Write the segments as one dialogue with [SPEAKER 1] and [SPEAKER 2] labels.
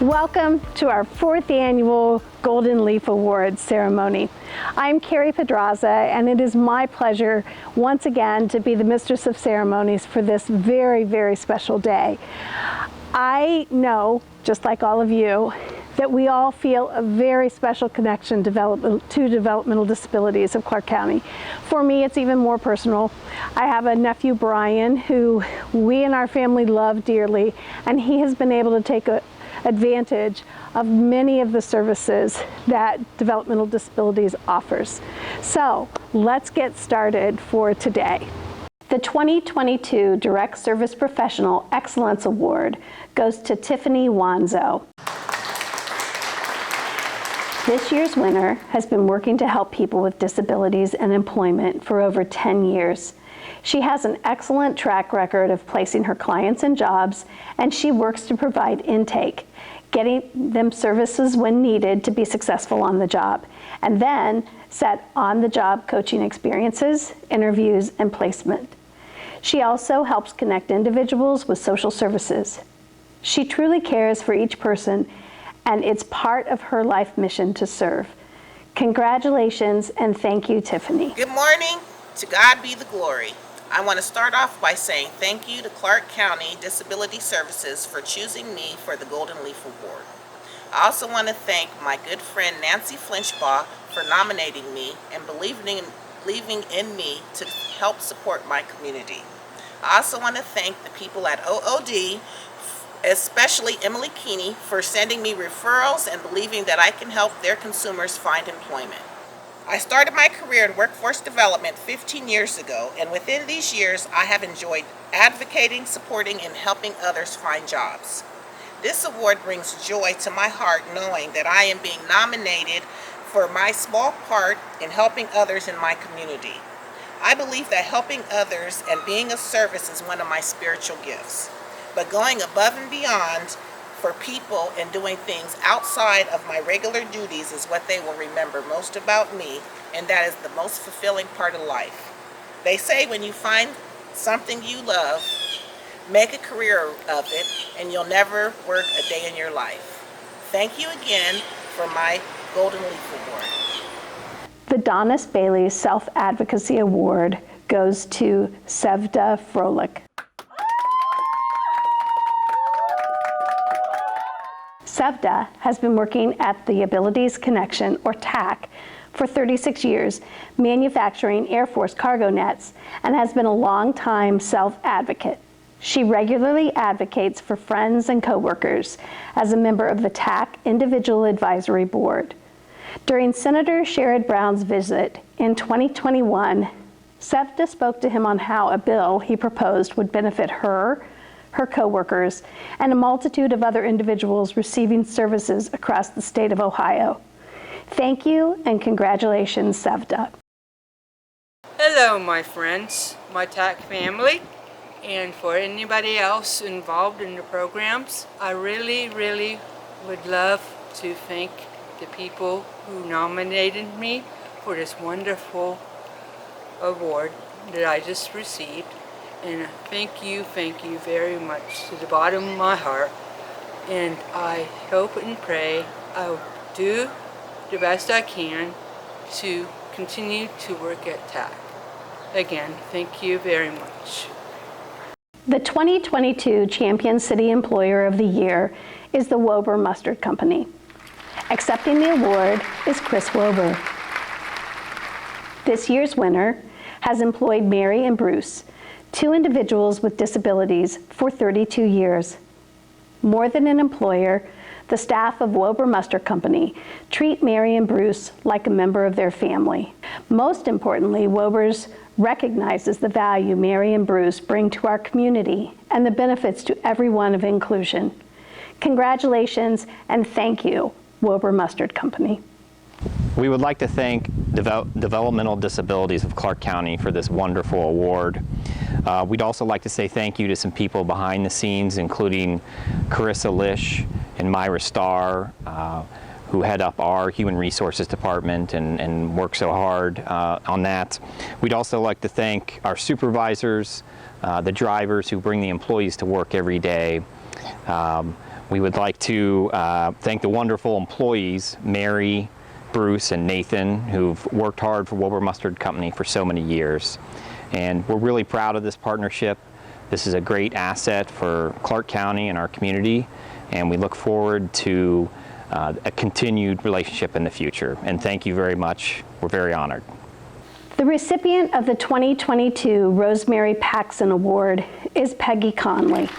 [SPEAKER 1] Welcome to our 4th annual Golden Leaf Awards ceremony. I'm Carrie Pedraza, and it is my pleasure once again to be the Mistress of Ceremonies for this very, very special day. I know, just like all of you, that we all feel a very special connection to developmental disabilities of Clark County. For me, it's even more personal. I have a nephew, Brian, who we and our family love dearly, and he has been able to take advantage of many of the services that developmental disabilities offers. So let's get started for today. The 2022 Direct Service Professional Excellence Award goes to Tiffany Wanzo. This year's winner has been working to help people with disabilities and employment for over 10 years. She has an excellent track record of placing her clients in jobs, and she works to provide intake, getting them services when needed to be successful on the job, and then set on-the-job coaching experiences, interviews, and placement. She also helps connect individuals with social services. She truly cares for each person, and it's part of her life mission to serve. Congratulations, and thank you, Tiffany.
[SPEAKER 2] Good morning. To God be the glory. I want to start off by saying thank you to Clark County Disability Services for choosing me for the Golden Leaf Award. I also want to thank my good friend Nancy Flinchbaugh for nominating me and believing in me to help support my community. I also want to thank the people at OOD, especially Emily Keeney, for sending me referrals and believing that I can help their consumers find employment. I started my career in workforce development 15 years ago, and within these years, I have enjoyed advocating, supporting, and helping others find jobs. This award brings joy to my heart knowing that I am being nominated for my small part in helping others in my community. I believe that helping others and being of service is one of my spiritual gifts. But going above and beyond for people and doing things outside of my regular duties is what they will remember most about me, and that is the most fulfilling part of life. They say when you find something you love, make a career of it, and you'll never work a day in your life. Thank you again for my Golden Leaf Award.
[SPEAKER 1] The Donis Bailey Self-Advocacy Award goes to Sevda Froelich. Sevda has been working at the Abilities Connection, or TAC, for 36 years, manufacturing Air Force cargo nets, and has been a long-time self-advocate. She regularly advocates for friends and coworkers as a member of the TAC Individual Advisory Board. During Senator Sherrod Brown's visit in 2021, Sevda spoke to him on how a bill he proposed would benefit her coworkers, and a multitude of other individuals receiving services across the state of Ohio. Thank you and congratulations, Sevda.
[SPEAKER 3] Hello, my friends, my TAC family, and for anybody else involved in the programs. I really would love to thank the people who nominated me for this wonderful award that I just received. And thank you very much to the bottom of my heart. And I hope and pray I'll do the best I can to continue to work at TAC. Again, thank you very much.
[SPEAKER 1] The 2022 Champion City Employer of the Year is the Wober Mustard Company. Accepting the award is Chris Wober. This year's winner has employed Mary and Bruce, two individuals with disabilities, for 32 years. More than an employer, the staff of Wober Mustard Company treat Mary and Bruce like a member of their family. Most importantly, Wober's recognizes the value Mary and Bruce bring to our community and the benefits to everyone of inclusion. Congratulations and thank you, Wober Mustard Company.
[SPEAKER 4] We would like to thank Developmental Disabilities of Clark County for this wonderful award. We'd also like to say thank you to some people behind the scenes, including Carissa Lish and Myra Starr, who head up our Human Resources Department and work so hard on that. We'd also like to thank our supervisors, the drivers who bring the employees to work every day. We would like to thank the wonderful employees, Mary, Bruce, and Nathan, who've worked hard for Wilbur Mustard Company for so many years. And we're really proud of this partnership. This is a great asset for Clark County and our community, and we look forward to a continued relationship in the future. And thank you very much. We're very honored.
[SPEAKER 1] The recipient of the 2022 Rosemary Paxson Award is Peggy Conley.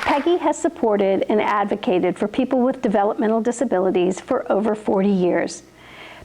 [SPEAKER 1] Peggy has supported and advocated for people with developmental disabilities for over 40 years.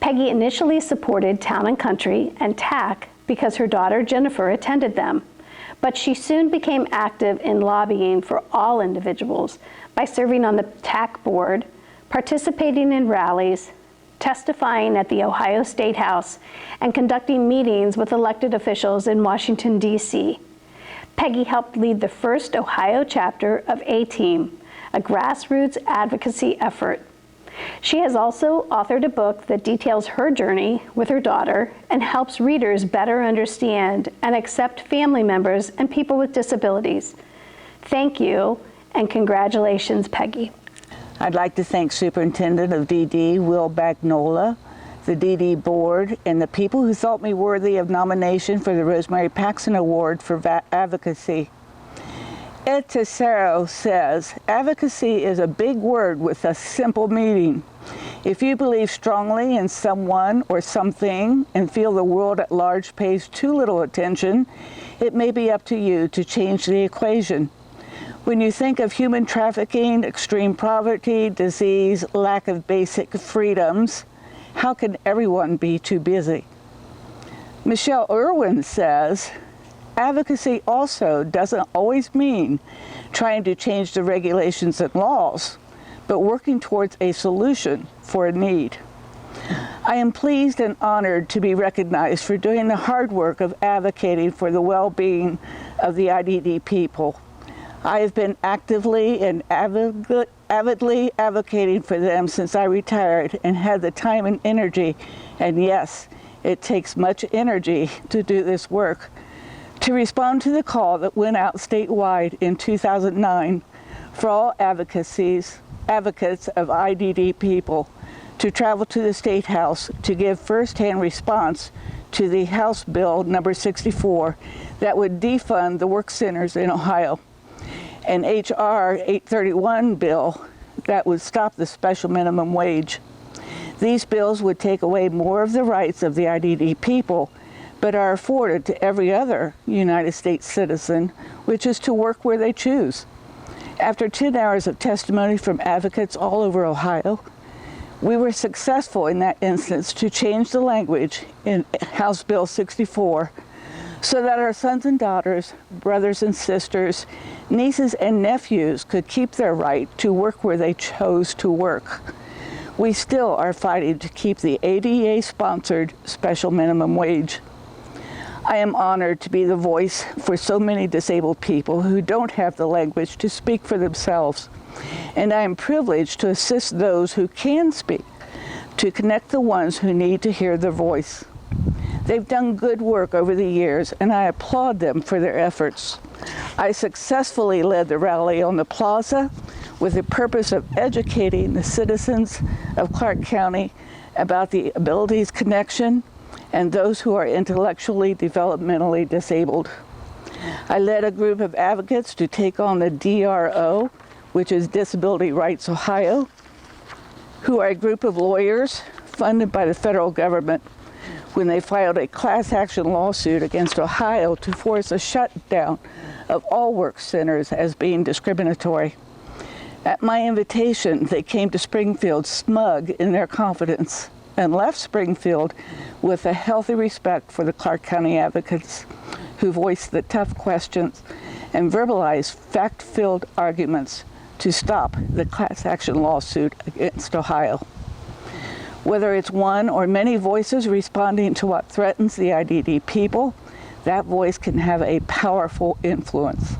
[SPEAKER 1] Peggy initially supported Town and Country and TAC because her daughter Jennifer attended them, but she soon became active in lobbying for all individuals by serving on the TAC board, participating in rallies, testifying at the Ohio State House, and conducting meetings with elected officials in Washington, D.C. Peggy helped lead the first Ohio chapter of A-Team, a grassroots advocacy effort. She has also authored a book that details her journey with her daughter and helps readers better understand and accept family members and people with disabilities. Thank you, and congratulations, Peggy.
[SPEAKER 5] I'd like to thank Superintendent of DD, Will Bagnola, the DD Board, and the people who thought me worthy of nomination for the Rosemary Paxson Award for Advocacy. Ed Tesoro says, advocacy is a big word with a simple meaning. If you believe strongly in someone or something and feel the world at large pays too little attention, it may be up to you to change the equation. When you think of human trafficking, extreme poverty, disease, lack of basic freedoms, how can everyone be too busy? Michelle Irwin says, advocacy also doesn't always mean trying to change the regulations and laws, but working towards a solution for a need. I am pleased and honored to be recognized for doing the hard work of advocating for the well-being of the IDD people. I have been actively and avidly advocating for them since I retired and had the time and energy, and yes, it takes much energy to do this work, to respond to the call that went out statewide in 2009 for all advocates of IDD people to travel to the State House to give firsthand response to the House Bill number 64 that would defund the work centers in Ohio, and H.R. 831 bill that would stop the special minimum wage. These bills would take away more of the rights of the IDD people, but are afforded to every other United States citizen, which is to work where they choose. After 10 hours of testimony from advocates all over Ohio, we were successful in that instance to change the language in House Bill 64 so that our sons and daughters, brothers and sisters, nieces and nephews could keep their right to work where they chose to work. We still are fighting to keep the ADA-sponsored special minimum wage. I am honored to be the voice for so many disabled people who don't have the language to speak for themselves, and I am privileged to assist those who can speak, to connect the ones who need to hear their voice. They've done good work over the years, and I applaud them for their efforts. I successfully led the rally on the plaza with the purpose of educating the citizens of Clark County about the abilities connection and those who are intellectually, developmentally disabled. I led a group of advocates to take on the DRO, which is Disability Rights Ohio, who are a group of lawyers funded by the federal government when they filed a class action lawsuit against Ohio to force a shutdown of all work centers as being discriminatory. At my invitation, they came to Springfield smug in their confidence and left Springfield with a healthy respect for the Clark County advocates who voiced the tough questions and verbalized fact-filled arguments to stop the class action lawsuit against Ohio. Whether it's one or many voices responding to what threatens the IDD people, that voice can have a powerful influence.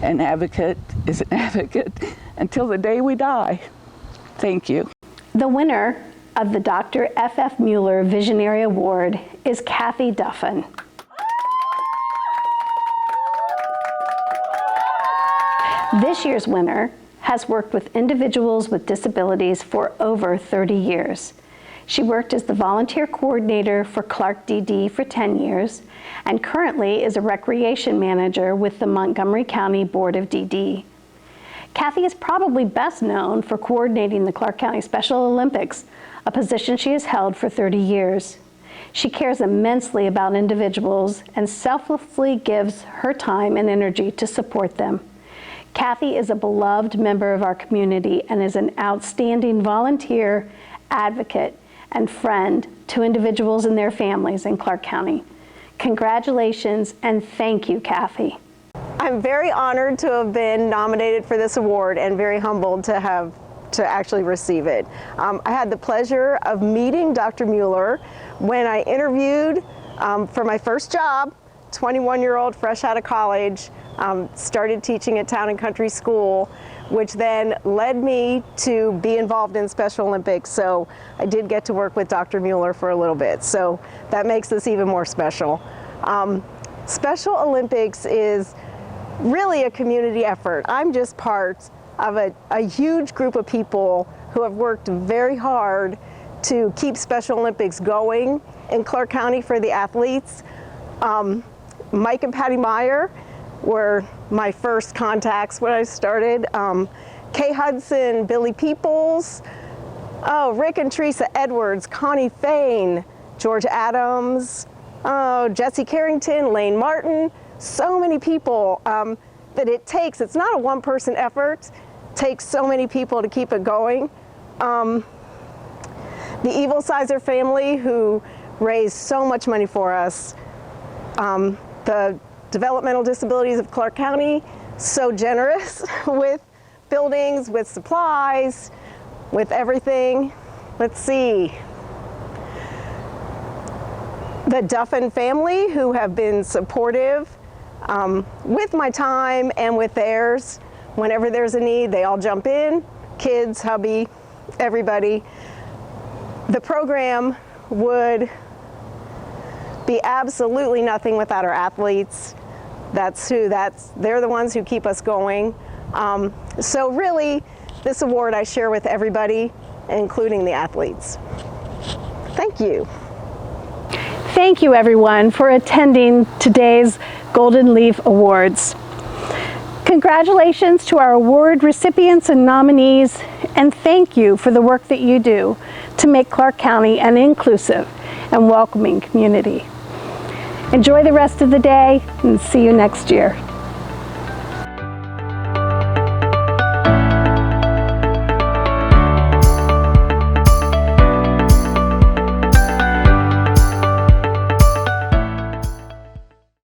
[SPEAKER 5] An advocate is an advocate until the day we die. Thank you.
[SPEAKER 1] The winner of the Dr. F.F. Mueller Visionary Award is Kathy Duffin. This year's winner has worked with individuals with disabilities for over 30 years. She worked as the volunteer coordinator for Clark DD for 10 years and currently is a recreation manager with the Montgomery County Board of DD. Kathy is probably best known for coordinating the Clark County Special Olympics, a position she has held for 30 years. She cares immensely about individuals and selflessly gives her time and energy to support them. Kathy is a beloved member of our community and is an outstanding volunteer, advocate, and friend to individuals and their families in Clark County. Congratulations and thank you, Kathy.
[SPEAKER 6] I'm very honored to have been nominated for this award and very humbled to actually receive it. I had the pleasure of meeting Dr. Mueller when I interviewed for my first job, 21-year-old fresh out of college, started teaching at Town and Country School, which then led me to be involved in Special Olympics. So I did get to work with Dr. Mueller for a little bit. So that makes this even more special. Special Olympics is really a community effort. I'm just part of a huge group of people who have worked very hard to keep Special Olympics going in Clark County for the athletes. Mike and Patty Meyer were my first contacts when I started. Kay Hudson, Billy Peoples, Rick and Teresa Edwards, Connie Fain, George Adams, Jesse Carrington, Lane Martin, so many people that it takes. It's not a one-person effort. It takes so many people to keep it going. The Evil Sizer family, who raised so much money for us. The Developmental Disabilities of Clark County, so generous with buildings, with supplies, with everything. Let's see. The Duffin family, who have been supportive with my time and with theirs. Whenever there's a need, they all jump in. Kids, hubby, everybody. The program would be absolutely nothing without our athletes. They're the ones who keep us going. So really, this award I share with everybody, including the athletes. Thank you.
[SPEAKER 1] Thank you, everyone, for attending today's Golden Leaf Awards. Congratulations to our award recipients and nominees, and thank you for the work that you do to make Clark County an inclusive and welcoming community. Enjoy the rest of the day and see you next year.